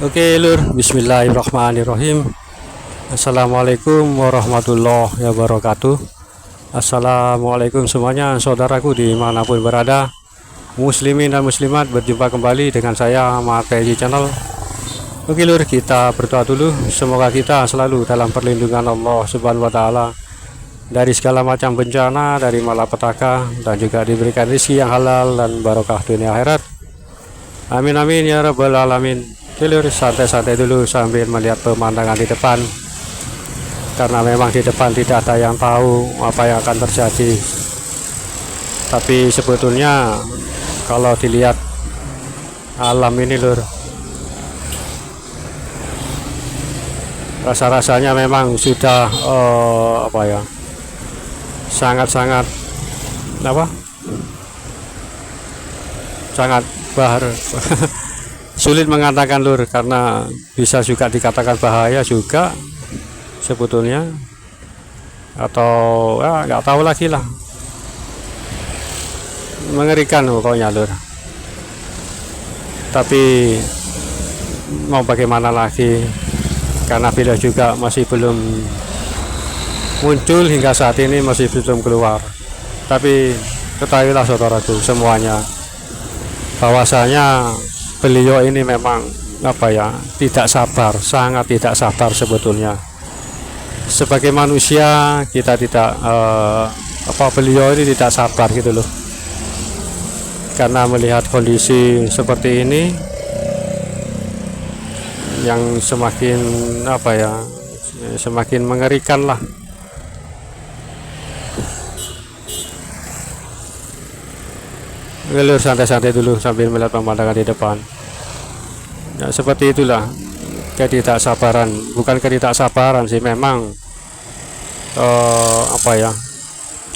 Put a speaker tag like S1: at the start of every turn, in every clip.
S1: Oke lur, bismillahirrahmanirrahim. Assalamualaikum warahmatullahi wabarakatuh. Assalamualaikum semuanya, saudaraku dimanapun berada, muslimin dan muslimat. Berjumpa kembali dengan saya Ahmad Faizi Channel. Oke lur, kita berdoa dulu. Semoga kita selalu dalam perlindungan Allah Subhanahu wa Ta'ala dari segala macam bencana, dari malapetaka, dan juga diberikan rezeki yang halal dan barokah dunia akhirat. Amin amin ya rabbal alamin. Lur, santai-santai dulu sambil melihat pemandangan di depan, karena memang di depan tidak ada yang tahu apa yang akan terjadi. Tapi sebetulnya kalau dilihat alam ini lur, rasa-rasanya memang sudah sangat-sangat sangat bahar. Sulit mengatakan lur, karena bisa juga dikatakan bahaya juga sebetulnya, atau ya nggak tahu lagi lah, mengerikan pokoknya lur. Tapi mau bagaimana lagi, karena beliau juga masih belum muncul hingga saat ini, masih belum keluar. Tapi ketahuilah saudaraku semuanya, bahwasanya beliau ini memang tidak sabar, sangat tidak sabar sebetulnya. Sebagai manusia kita tidak beliau ini tidak sabar gitu loh, karena melihat kondisi seperti ini yang semakin semakin mengerikan lah. Lur, santai-santai dulu sambil melihat pemandangan di depan. Ya, seperti itulah ketidaksabaran, bukan ketidaksabaran sih, memang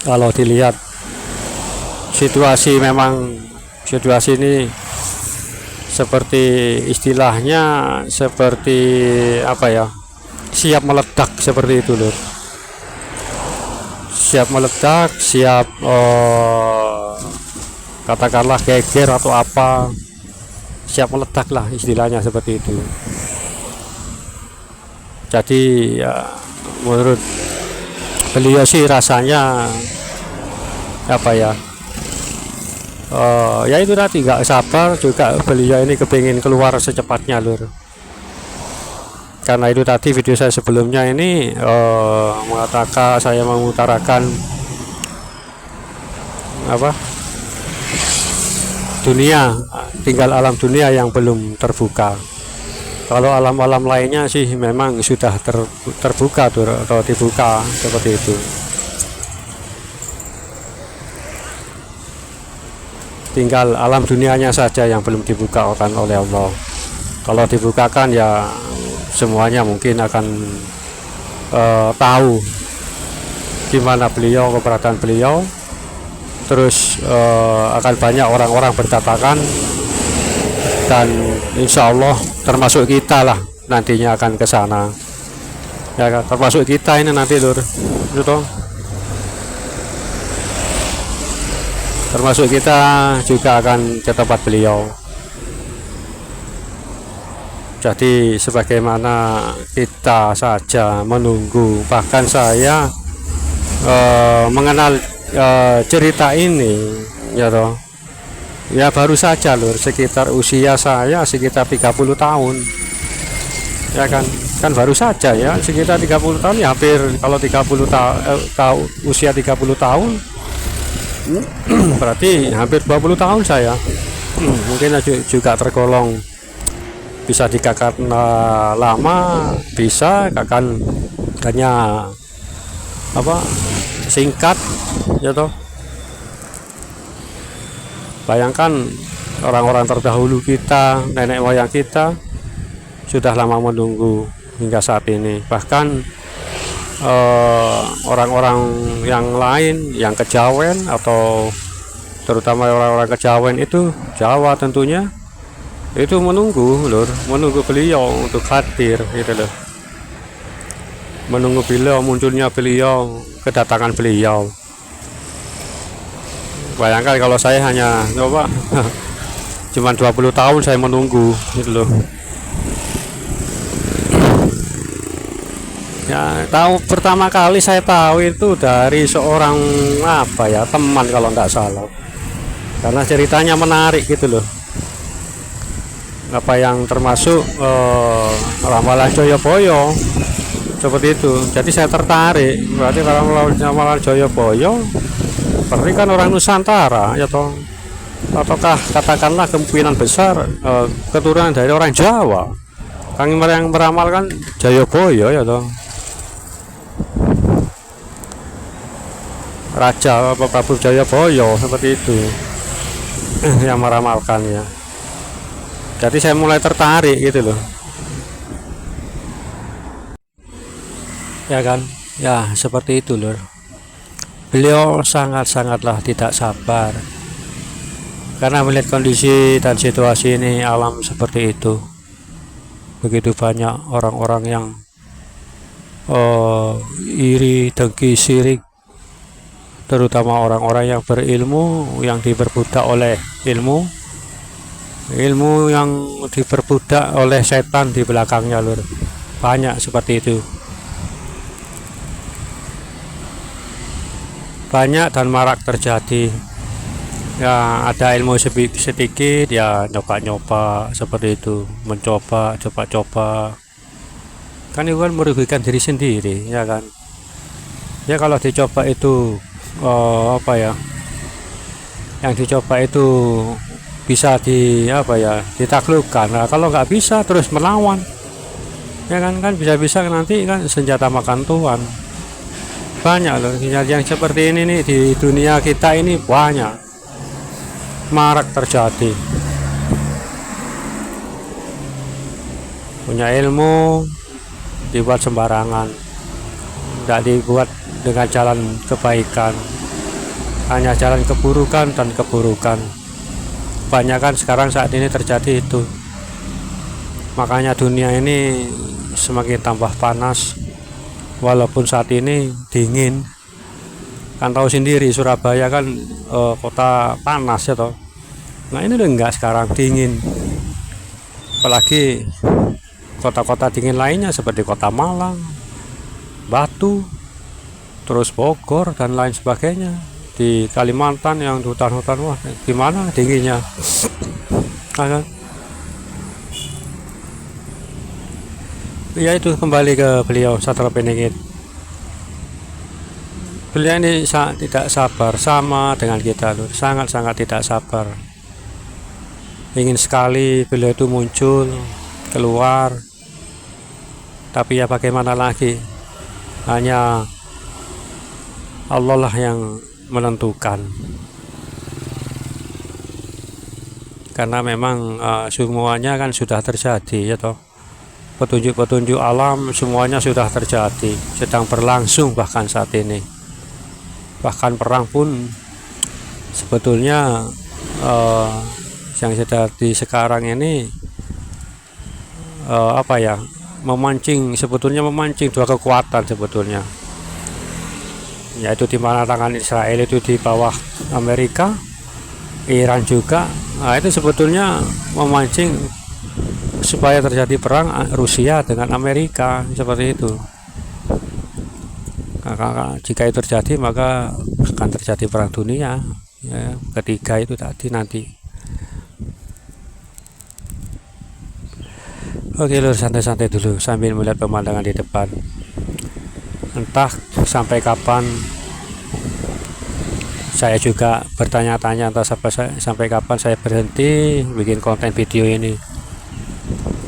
S1: kalau dilihat situasi, memang situasi ini seperti istilahnya seperti siap meledak, seperti itu lur. Siap meledak, siap katakanlah geger atau apa, siap meledak lah istilahnya, seperti itu. Jadi ya, menurut beliau sih rasanya ya itu tadi, nggak sabar juga beliau ini, kepingin keluar secepatnya lur. Karena itu tadi video saya sebelumnya ini mengatakan, saya mengutarakan dunia, tinggal alam dunia yang belum terbuka. Kalau alam-alam lainnya sih memang sudah terbuka tuh, atau dibuka seperti itu. Tinggal alam dunianya saja yang belum dibuka oleh Allah. Kalau dibukakan ya semuanya mungkin akan tahu gimana beliau, keberadaan beliau. Terus akan banyak orang-orang berdatangan, dan insya Allah termasuk kita lah nantinya akan ke sana ya, termasuk kita ini nanti lur, itu termasuk kita juga akan ke tempat beliau. Jadi sebagaimana kita saja menunggu, bahkan saya mengenal cerita ini ya toh, ya baru saja lur, sekitar usia saya sekitar 30 tahun ya kan baru saja ya, sekitar 30 tahun ya, hampir kalau 30 tahun usia 30 tahun berarti hampir 20 tahun saya. Mungkin juga tergolong bisa dikatakan lama, bisa katakan hanya singkat ya toh. Bayangkan orang-orang terdahulu kita, nenek moyang kita sudah lama menunggu hingga saat ini. Bahkan orang-orang yang lain yang kejawen, atau terutama orang-orang kejawen itu Jawa tentunya, itu menunggu lur, menunggu beliau untuk hadir gitu loh, menunggu beliau, munculnya beliau, kedatangan beliau. Bayangkan kalau saya hanya cuman 20 tahun saya menunggu gitu loh. Ya, tahu pertama kali saya tahu itu dari seorang apa ya, teman kalau tidak salah. Karena ceritanya menarik gitu loh. Apa yang termasuk ramalan Joyoboyo seperti itu. Jadi saya tertarik. Berarti ramalan Joyoboyo berarti kan orang Nusantara ya toh. Ataukah katakanlah kemungkinan besar keturunan dari orang Jawa. Kang yang meramalkan Joyoboyo ya toh. Raja Prabu Joyoboyo seperti itu yang meramalkannya. Jadi saya mulai tertarik gitu loh, ya kan, ya seperti itu loh. Beliau sangatlah tidak sabar karena melihat kondisi dan situasi ini, alam seperti itu. Begitu banyak orang-orang yang iri, dengki, sirik, terutama orang-orang yang berilmu, yang diperbudak oleh ilmu yang diperbudak oleh setan di belakangnya lur. Banyak seperti itu, banyak dan marak terjadi. Ya ada ilmu sedikit ya nyoba-nyoba seperti itu, mencoba, coba-coba, kan itu kan merugikan diri sendiri ya kan. Ya kalau dicoba itu apa ya, yang dicoba itu bisa ditaklukkan. Nah, kalau nggak bisa terus melawan ya kan bisa-bisa nanti kan senjata makan tuan. Banyak loh yang seperti ini nih di dunia kita ini, banyak marak terjadi. Punya ilmu dibuat sembarangan, tidak dibuat dengan jalan kebaikan, hanya jalan keburukan dan keburukan. Kebanyakan sekarang saat ini terjadi itu. Makanya dunia ini semakin tambah panas, walaupun saat ini dingin. Kan tahu sendiri Surabaya kan kota panas ya toh. Nah ini udah enggak, sekarang dingin. Apalagi kota-kota dingin lainnya seperti kota Malang, Batu, terus Bogor dan lain sebagainya. Di Kalimantan yang hutan-hutan, wah gimana dinginnya. Nah, ya itu kembali ke beliau Satrio Piningit. Beliau ini tidak sabar, sama dengan kita loh, sangat-sangat tidak sabar. Ingin sekali beliau itu muncul keluar, tapi ya bagaimana lagi, hanya Allah lah yang menentukan. Karena memang semuanya kan sudah terjadi ya toh. Petunjuk-petunjuk alam semuanya sudah terjadi, sedang berlangsung bahkan saat ini. Bahkan perang pun sebetulnya yang terjadi sekarang ini sebetulnya memancing dua kekuatan sebetulnya, yaitu di mana tangan Israel itu di bawah Amerika, Iran juga. Nah itu sebetulnya memancing supaya terjadi perang Rusia dengan Amerika seperti itu. Jika itu terjadi maka akan terjadi perang dunia ya, ketiga itu tadi nanti. Oke lur, santai-santai dulu sambil melihat pemandangan di depan. Entah sampai kapan saya juga bertanya-tanya, entah sampai kapan saya berhenti bikin konten video ini.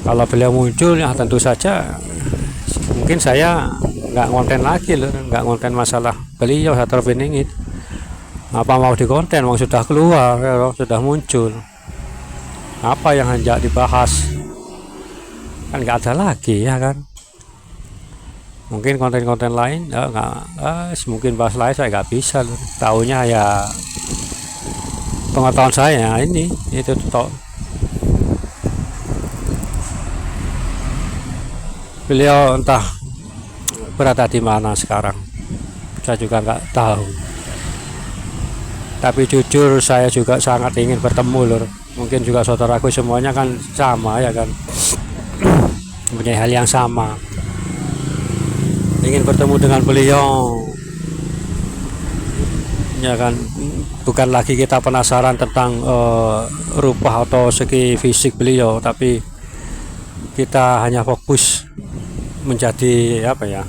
S1: Kalau beliau muncul ya tentu saja mungkin saya nggak konten lagi loh, nggak konten masalah beliau Satrio Piningit. Apa mau di konten, mau sudah keluar ya, sudah muncul, apa yang hendak dibahas kan nggak ada lagi ya kan. Mungkin konten-konten lain ya mungkin bahas lain saya nggak bisa loh, taunya ya pengetahuan saya ini itu toh. Beliau entah berada di mana sekarang, saya juga nggak tahu. Tapi jujur saya juga sangat ingin bertemu lur. Mungkin juga saudaraku semuanya kan sama ya kan. mempunyai hal yang sama, ingin bertemu dengan beliau, ya kan. Bukan lagi kita penasaran tentang rupa atau segi fisik beliau, tapi kita hanya fokus menjadi apa ya,